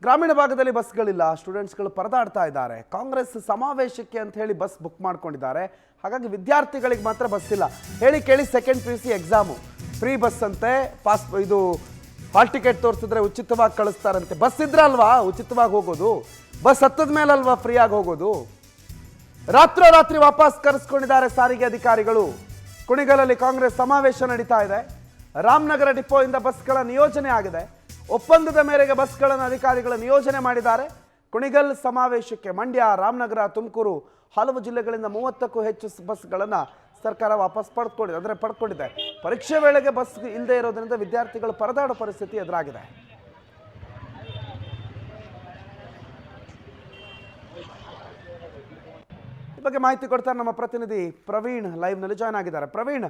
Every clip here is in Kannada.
ಗ್ರಾಮೀಣ ಭಾಗದಲ್ಲಿ ಬಸ್ಗಳಿಲ್ಲ, ಸ್ಟೂಡೆಂಟ್ಸ್ಗಳು ಪರದಾಡ್ತಾ ಇದ್ದಾರೆ. ಕಾಂಗ್ರೆಸ್ ಸಮಾವೇಶಕ್ಕೆ ಅಂತ ಹೇಳಿ ಬಸ್ ಬುಕ್ ಮಾಡ್ಕೊಂಡಿದ್ದಾರೆ. ಹಾಗಾಗಿ ವಿದ್ಯಾರ್ಥಿಗಳಿಗೆ ಮಾತ್ರ ಬಸ್ ಇಲ್ಲ. ಹೇಳಿ ಕೇಳಿ second PUC exam free bus ಅಂತೆ. ಇದು ಹಾಲ್ ಟಿಕೆಟ್ ತೋರಿಸಿದ್ರೆ ಉಚಿತವಾಗಿ ಕಳಿಸ್ತಾರಂತೆ. ಬಸ್ ಇದ್ರಲ್ವಾ ಉಚಿತವಾಗಿ ಹೋಗೋದು, ಬಸ್ ಹತ್ತದ ಮೇಲಲ್ವಾ ಫ್ರೀ ಆಗಿ ಹೋಗೋದು. ರಾತ್ರೋರಾತ್ರಿ ವಾಪಸ್ ಕರೆಸ್ಕೊಂಡಿದ್ದಾರೆ ಸಾರಿಗೆ ಅಧಿಕಾರಿಗಳು. ಕುಣಿಗಲಲ್ಲಿ ಕಾಂಗ್ರೆಸ್ ಸಮಾವೇಶ ನಡೀತಾ ಇದೆ. ರಾಮನಗರ ಡಿಪೋ ಇಂದ ಬಸ್ಗಳ ನಿಯೋಜನೆ ಆಗಿದೆ. ಒಪ್ಪಂದದ ಮೇರೆಗೆ ಬಸ್ಗಳನ್ನು ಅಧಿಕಾರಿಗಳ ನಿಯೋಜನೆ ಮಾಡಿದ್ದಾರೆ. ಕುಣಿಗಲ್ ಸಮಾವೇಶಕ್ಕೆ ಮಂಡ್ಯ, ರಾಮನಗರ, ತುಮಕೂರು ಹಲವು ಜಿಲ್ಲೆಗಳಿಂದ 30ಕ್ಕೂ ಹೆಚ್ಚು ಬಸ್ಗಳನ್ನು ಸರ್ಕಾರ ವಾಪಸ್ ಪಡ್ಕೊಂಡಿದೆ. ಪರೀಕ್ಷೆ ವೇಳೆಗೆ ಬಸ್ ಇಲ್ಲದೆ ಇರೋದ್ರಿಂದ ವಿದ್ಯಾರ್ಥಿಗಳು ಪರದಾಡೋ ಪರಿಸ್ಥಿತಿ ಎದುರಾಗಿದೆ. ಈ ಬಗ್ಗೆ ಮಾಹಿತಿ ಕೊಡ್ತಾರೆ ನಮ್ಮ ಪ್ರತಿನಿಧಿ ಪ್ರವೀಣ್ ಲೈವ್ನಲ್ಲಿ ಜಾಯ್ನ್ ಆಗಿದ್ದಾರೆ. ಪ್ರವೀಣ್,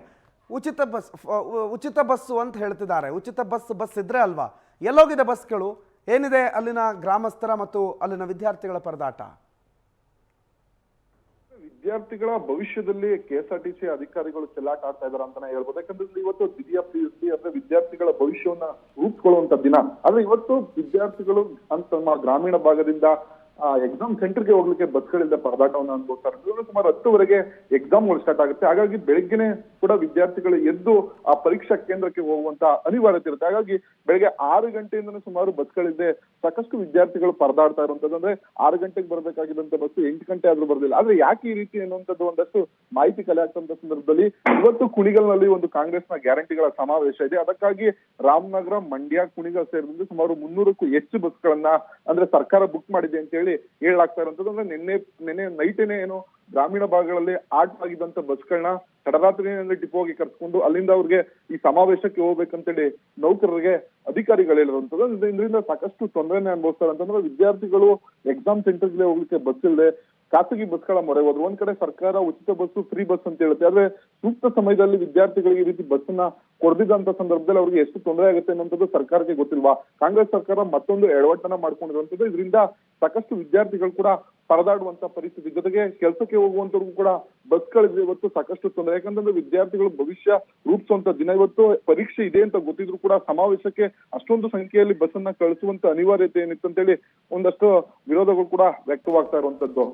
ಉಚಿತ ಬಸ್ಸು ಅಂತ ಹೇಳ್ತಿದ್ದಾರೆ. ಉಚಿತ ಬಸ್ ಇದ್ರೆ ಅಲ್ವಾ, ಎಲ್ಲೋಗಿದೆ ಬಸ್ಗಳು, ಏನಿದೆ ಅಲ್ಲಿನ ಗ್ರಾಮಸ್ಥರ ಮತ್ತು ಅಲ್ಲಿನ ವಿದ್ಯಾರ್ಥಿಗಳ ಪರದಾಟ? ವಿದ್ಯಾರ್ಥಿಗಳ ಭವಿಷ್ಯದಲ್ಲಿ KSRTC ಅಧಿಕಾರಿಗಳು ಚೆಲ್ಲಾಟ ಆಡ್ತಾ ಇದಾರೆ ಅಂತಾನೆ ಹೇಳ್ಬೋದು. ಯಾಕಂದ್ರೆ ಇವತ್ತು ದ್ವಿತೀಯ PUC ಅಂದ್ರೆ ವಿದ್ಯಾರ್ಥಿಗಳ ಭವಿಷ್ಯವನ್ನ ರೂಪಿಸ್ಕೊಳ್ಳುವಂತ ದಿನ. ಆದ್ರೆ ಇವತ್ತು ವಿದ್ಯಾರ್ಥಿಗಳು ಅಂತ ಗ್ರಾಮೀಣ ಭಾಗದಿಂದ ಎಕ್ಸಾಮ್ ಸೆಂಟರ್ಗೆ ಹೋಗ್ಲಿಕ್ಕೆ ಬಸ್ಗಳಿಂದ ಪರದಾಟವನ್ನು ಅನುಭವಿಸ್ತಾರೆ. ಸುಮಾರು 10ವರೆಗೆ ಎಕ್ಸಾಮ್ಗಳು ಸ್ಟಾರ್ಟ್ ಆಗುತ್ತೆ. ಹಾಗಾಗಿ ಬೆಳಗ್ಗೆನೆ ಕೂಡ ವಿದ್ಯಾರ್ಥಿಗಳು ಎದ್ದು ಆ ಪರೀಕ್ಷಾ ಕೇಂದ್ರಕ್ಕೆ ಹೋಗುವಂತ ಅನಿವಾರ್ಯತೆ ಇರುತ್ತೆ. ಹಾಗಾಗಿ ಬೆಳಗ್ಗೆ 6 ಗಂಟೆಯಿಂದನೇ ಸುಮಾರು ಬಸ್ಗಳಿದೆ. ಸಾಕಷ್ಟು ವಿದ್ಯಾರ್ಥಿಗಳು ಪರದಾಡ್ತಾ ಇರುವಂತದ್ದು. ಅಂದ್ರೆ 6 ಗಂಟೆಗೆ ಬರ್ಬೇಕಾಗಿದ್ದಂತ ಬಸ್ 8 ಗಂಟೆ ಆದ್ರೂ ಬರ್ದಿಲ್ಲ. ಆದ್ರೆ ಯಾಕೆ ಈ ರೀತಿ ಅನ್ನುವಂಥದ್ದು ಒಂದಷ್ಟು ಮಾಹಿತಿ ಕಲೆ ಆಗ್ತಂತ ಸಂದರ್ಭದಲ್ಲಿ ಇವತ್ತು ಕುಣಿಗಲ್ನಲ್ಲಿ ಒಂದು ಕಾಂಗ್ರೆಸ್ನ ಗ್ಯಾರಂಟಿಗಳ ಸಮಾವೇಶ ಇದೆ. ಅದಕ್ಕಾಗಿ ರಾಮನಗರ, ಮಂಡ್ಯ, ಕುಣಿಗಲ್ ಸೇರಿದಂತೆ ಸುಮಾರು 300ಕ್ಕೂ ಹೆಚ್ಚು ಬಸ್ಗಳನ್ನ ಅಂದ್ರೆ ಸರ್ಕಾರ ಬುಕ್ ಮಾಡಿದೆ ಅಂತ ಹೇಳಿ ಹೇಳಲಾಗ್ತಾ ಇರುವಂತದ್ದು. ಅಂದ್ರೆ ನಿನ್ನೆ ನೈಟೇನೆ ಏನು ಗ್ರಾಮೀಣ ಭಾಗಗಳಲ್ಲಿ ಆಟ ಆಗಿದ್ದಂತ ಬಸ್ಗಳನ್ನ ತಡರಾತ್ರಿಯಲ್ಲಿ ಡಿಪೋಗೆ ಕರ್ಸ್ಕೊಂಡು ಅಲ್ಲಿಂದ ಅವ್ರಿಗೆ ಈ ಸಮಾವೇಶಕ್ಕೆ ಹೋಗ್ಬೇಕಂತೇಳಿ ನೌಕರರಿಗೆ ಅಧಿಕಾರಿಗಳು ಹೇಳಿರುವಂತದ್ದು. ಇದರಿಂದ ಸಾಕಷ್ಟು ತೊಂದರೆನೇ ಅನುಭವಿಸ್ತಾರೆ ಅಂತಂದ್ರೆ ವಿದ್ಯಾರ್ಥಿಗಳು ಎಕ್ಸಾಮ್ ಸೆಂಟರ್ಗೆ ಹೋಗ್ಲಿಕ್ಕೆ ಬಸ್ ಇಲ್ಲದೆ ಖಾಸಗಿ ಬಸ್ಗಳ ಮೊರೆ ಹೋದ್ರು. ಒಂದ್ ಕಡೆ ಸರ್ಕಾರ ಉಚಿತ ಬಸ್ಸು ಫ್ರೀ ಬಸ್ ಅಂತ ಹೇಳುತ್ತೆ. ಆದ್ರೆ ಸೂಕ್ತ ಸಮಯದಲ್ಲಿ ವಿದ್ಯಾರ್ಥಿಗಳಿಗೆ ಈ ರೀತಿ ಬಸ್ಸನ್ನ ಕೊಡದಿದ್ದಂತ ಸಂದರ್ಭದಲ್ಲಿ ಅವ್ರಿಗೆ ಎಷ್ಟು ತೊಂದರೆ ಆಗುತ್ತೆ ಅನ್ನೋಂಥದ್ದು ಸರ್ಕಾರಕ್ಕೆ ಗೊತ್ತಿಲ್ವಾ? ಕಾಂಗ್ರೆಸ್ ಸರ್ಕಾರ ಮತ್ತೊಂದು ಎಡವಟ್ಟನ್ನ ಮಾಡ್ಕೊಂಡಿರುವಂತದ್ದು. ಇದರಿಂದ ಸಾಕಷ್ಟು ವಿದ್ಯಾರ್ಥಿಗಳು ಕೂಡ ಪರದಾಡುವಂತ ಪರಿಸ್ಥಿತಿ. ಜೊತೆಗೆ ಕೆಲಸಕ್ಕೆ ಹೋಗುವಂತವ್ರಿಗೂ ಕೂಡ ಬಸ್ಗಳಿದ್ರೆ ಇವತ್ತು ಸಾಕಷ್ಟು ತೊಂದರೆ. ಯಾಕಂತಂದ್ರೆ ವಿದ್ಯಾರ್ಥಿಗಳು ಭವಿಷ್ಯ ರೂಪಿಸುವಂತ ದಿನ. ಇವತ್ತು ಪರೀಕ್ಷೆ ಇದೆ ಅಂತ ಗೊತ್ತಿದ್ರು ಕೂಡ ಸಮಾವೇಶಕ್ಕೆ ಅಷ್ಟೊಂದು ಸಂಖ್ಯೆಯಲ್ಲಿ ಬಸ್ಸನ್ನ ಕಳಿಸುವಂತ ಅನಿವಾರ್ಯತೆ ಏನಿತ್ತು ಅಂತೇಳಿ ಒಂದಷ್ಟು ವಿರೋಧಗಳು ಕೂಡ ವ್ಯಕ್ತವಾಗ್ತಾ ಇರುವಂತದ್ದು.